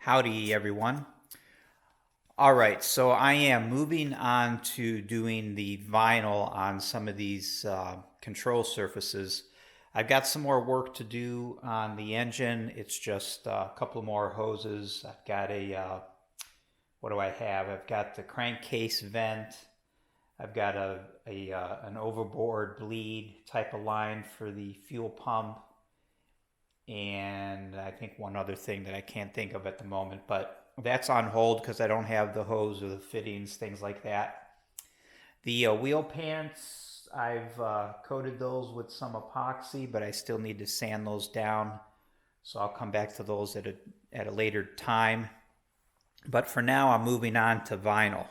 Howdy, everyone. All right, so I am moving on to doing the vinyl on some of these control surfaces. I've got some more work to do on the engine. It's just a couple more hoses. I've got what do I have? I've got the crankcase vent. I've got an overboard bleed type of line for the fuel pump. And I think one other thing that I can't think of at the moment, but that's on hold because I don't have the hose or the fittings, things like that. The wheel pants, I've coated those with some epoxy, but I still need to sand those down. So I'll come back to those at a later time. But for now, I'm moving on to vinyl.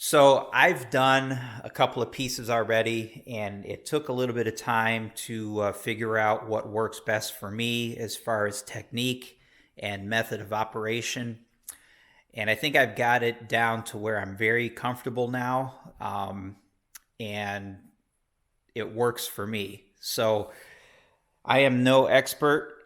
So I've done a couple of pieces already, and it took a little bit of time to figure out what works best for me as far as technique and method of operation. And I think I've got it down to where I'm very comfortable now, and it works for me. So I am no expert.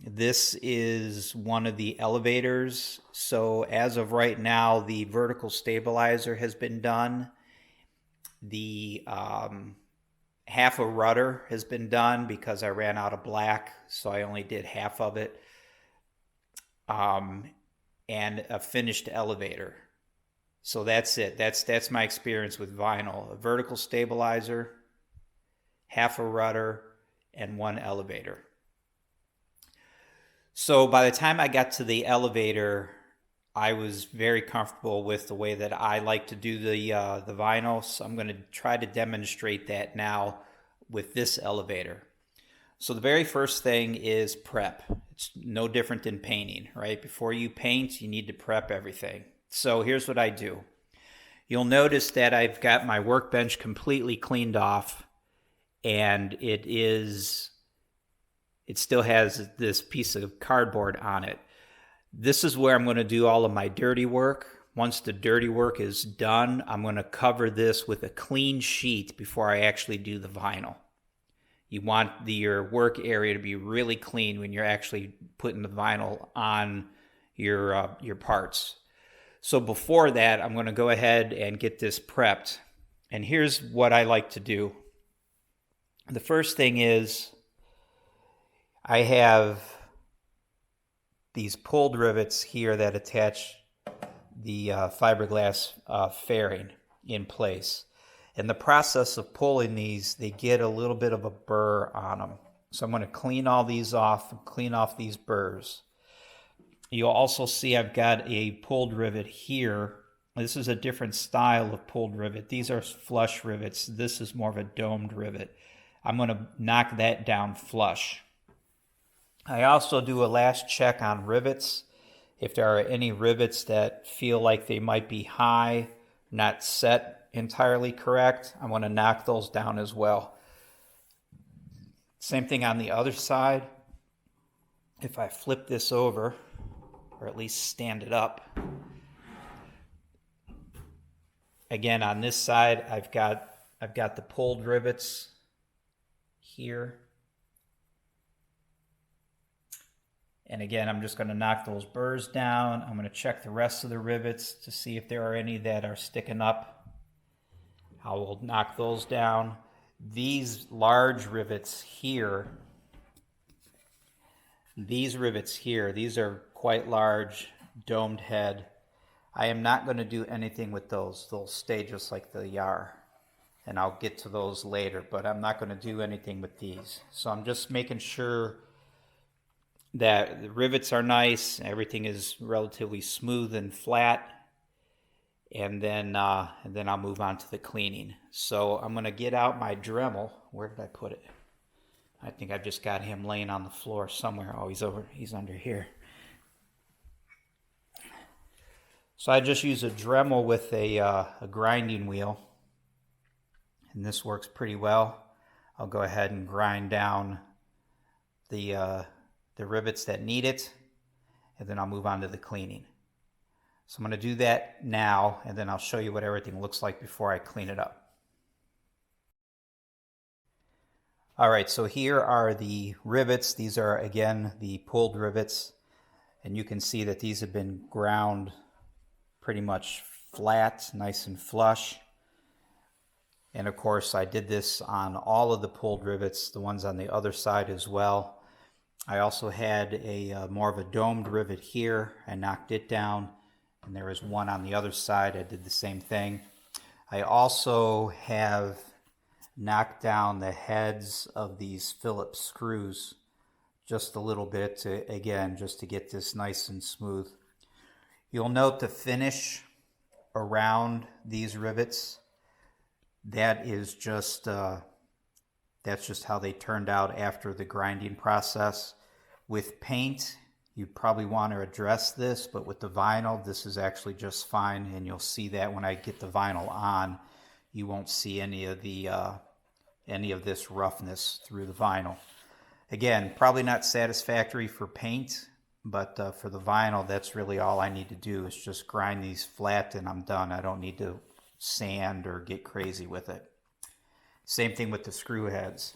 This is one of the elevators. So as of right now, the vertical stabilizer has been done. The half a rudder has been done because I ran out of black, so I only did half of it. And a finished elevator. So that's it. That's my experience with vinyl. A vertical stabilizer, half a rudder, and one elevator. So by the time I got to the elevator, I was very comfortable with the way that I like to do the vinyl. So I'm going to try to demonstrate that now with this elevator. So the very first thing is prep. It's no different than painting, right? Before you paint, you need to prep everything. So here's what I do. You'll notice that I've got my workbench completely cleaned off, and it still has this piece of cardboard on it. This is where I'm going to do all of my dirty work. Once the dirty work is done, I'm going to cover this with a clean sheet before I actually do the vinyl. You want your work area to be really clean when you're actually putting the vinyl on your parts. So before that, I'm going to go ahead and get this prepped. And here's what I like to do. The first thing is I have these pulled rivets here that attach the fiberglass fairing in place. In the process of pulling these, they get a little bit of a burr on them. So I'm going to clean all these off and clean off these burrs. You'll also see I've got a pulled rivet here. This is a different style of pulled rivet. These are flush rivets. This is more of a domed rivet. I'm going to knock that down flush. I also do a last check on rivets. If there are any rivets that feel like they might be high, not set entirely correct, I'm going to knock those down as well. Same thing on the other side. If I flip this over, or at least stand it up, again on this side I've got the pulled rivets here. And again, I'm just going to knock those burrs down. I'm going to check the rest of the rivets to see if there are any that are sticking up. I will knock those down. These large rivets here, these are quite large, domed head. I am not going to do anything with those. They'll stay just like they are. And I'll get to those later, but I'm not going to do anything with these. So I'm just making sure that the rivets are nice, everything is relatively smooth and flat, and then I'll move on to the cleaning. So I'm going to get out my Dremel. Where did I put it? I think I've just got him laying on the floor somewhere. Oh, he's under here. So I just use a Dremel with a grinding wheel, and this works pretty well. I'll go ahead and grind down the rivets that need it, and then I'll move on to the cleaning. So I'm going to do that now, and then I'll show you what everything looks like before I clean it up. All right, so here are the rivets. These are, again, the pulled rivets. And you can see that these have been ground pretty much flat, nice and flush. And of course, I did this on all of the pulled rivets, the ones on the other side as well. I also had a more of a domed rivet here. I knocked it down, and there was one on the other side. I did the same thing. I also have knocked down the heads of these Phillips screws just a little bit to, again, just to get this nice and smooth. You'll note the finish around these rivets. That is just that's just how they turned out after the grinding process. With paint, you probably want to address this, but with the vinyl, this is actually just fine, and you'll see that when I get the vinyl on, you won't see any of this roughness through the vinyl. Again, probably not satisfactory for paint, but for the vinyl, that's really all I need to do is just grind these flat and I'm done. I don't need to sand or get crazy with it. Same thing with the screw heads.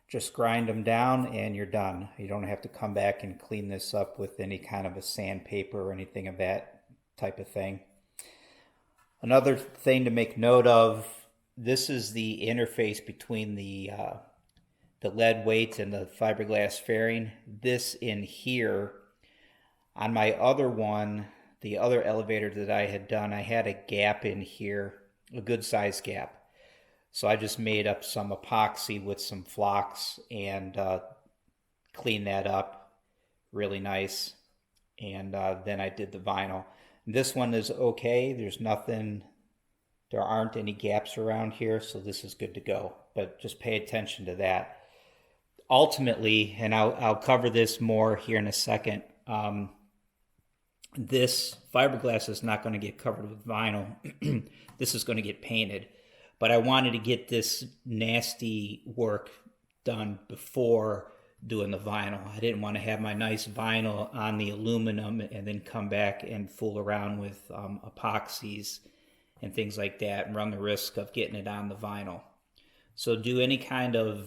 Just grind them down and you're done. You don't have to come back and clean this up with any kind of a sandpaper or anything of that type of thing. Another thing to make note of, this is the interface between the lead weight and the fiberglass fairing. This in here, on my other one, the other elevator that I had done, I had a gap in here, a good size gap. So I just made up some epoxy with some flocks and cleaned that up really nice. And then I did the vinyl. This one is okay. There aren't any gaps around here, so this is good to go. But just pay attention to that. Ultimately, and I'll cover this more here in a second, this fiberglass is not going to get covered with vinyl. This is going to get painted. But I wanted to get this nasty work done before doing the vinyl. I didn't want to have my nice vinyl on the aluminum and then come back and fool around with epoxies and things like that and run the risk of getting it on the vinyl. So do any kind of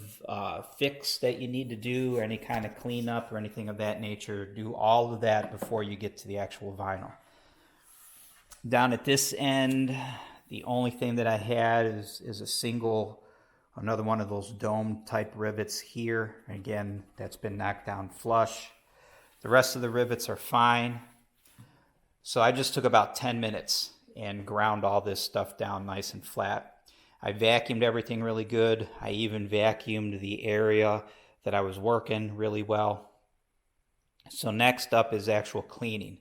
fix that you need to do or any kind of cleanup or anything of that nature. Do all of that before you get to the actual vinyl. Down at this end, the only thing that I had is a single, another one of those dome type rivets here. Again, that's been knocked down flush. The rest of the rivets are fine. So I just took about 10 minutes and ground all this stuff down nice and flat. I vacuumed everything really good. I even vacuumed the area that I was working really well. So next up is actual cleaning.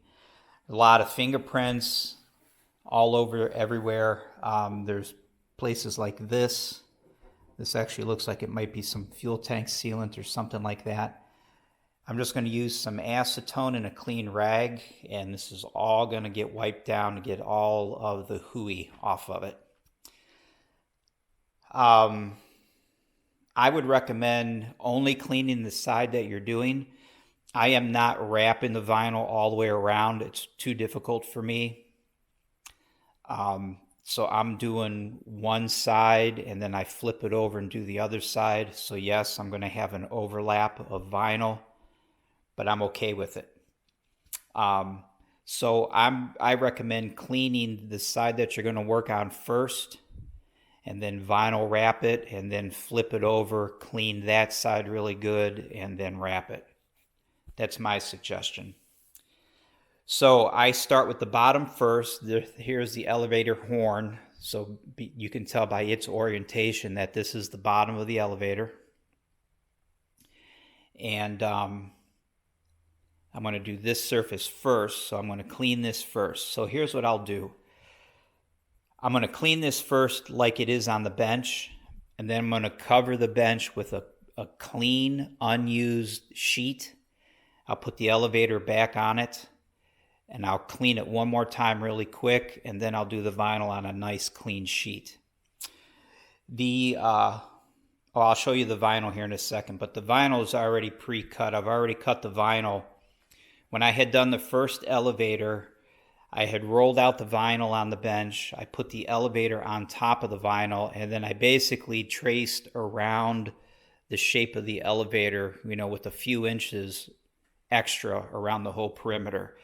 A lot of fingerprints all over everywhere. There's places like this. This actually looks like it might be some fuel tank sealant or something like that. I'm just going to use some acetone and a clean rag, and this is all going to get wiped down to get all of the hooey off of it. I would recommend only cleaning the side that you're doing. I am not wrapping the vinyl all the way around. It's too difficult for me. So I'm doing one side and then I flip it over and do the other side. So yes, I'm going to have an overlap of vinyl, but I'm okay with it. So I recommend cleaning the side that you're going to work on first, and then vinyl wrap it, and then flip it over, clean that side really good, and then wrap it. That's my suggestion. So I start with the bottom first. Here's the elevator horn. So you can tell by its orientation that this is the bottom of the elevator. And I'm going to do this surface first. So I'm going to clean this first. So here's what I'll do. I'm going to clean this first like it is on the bench. And then I'm going to cover the bench with a clean, unused sheet. I'll put the elevator back on it. And I'll clean it one more time really quick, and then I'll do the vinyl on a nice clean sheet. I'll show you the vinyl here in a second, but the vinyl is already pre-cut. I've already cut the vinyl. When I had done the first elevator, I had rolled out the vinyl on the bench. I put the elevator on top of the vinyl, and then I basically traced around the shape of the elevator, with a few inches extra around the whole perimeter.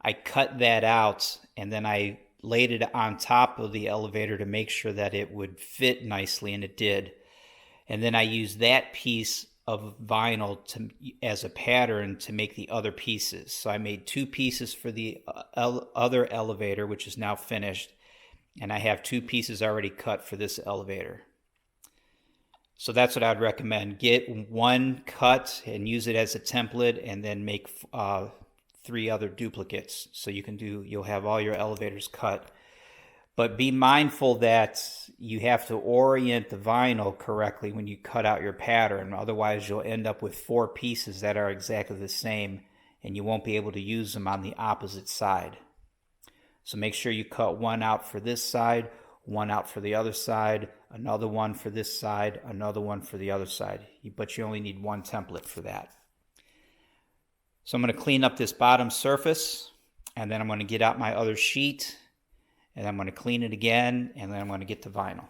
I cut that out and then I laid it on top of the elevator to make sure that it would fit nicely, and it did. And then I used that piece of vinyl as a pattern to make the other pieces. So I made 2 pieces for the other elevator, which is now finished, and I have 2 pieces already cut for this elevator. So that's what I'd recommend. Get 1 cut and use it as a template, and then make 3 other duplicates. So you'll have all your elevators cut. But be mindful that you have to orient the vinyl correctly when you cut out your pattern. Otherwise, you'll end up with 4 pieces that are exactly the same, and you won't be able to use them on the opposite side. So make sure you cut 1 out for this side, 1 out for the other side, another one for this side, another one for the other side. But you only need 1 template for that. So I'm going to clean up this bottom surface, and then I'm going to get out my other sheet, and I'm going to clean it again, and then I'm going to get the vinyl.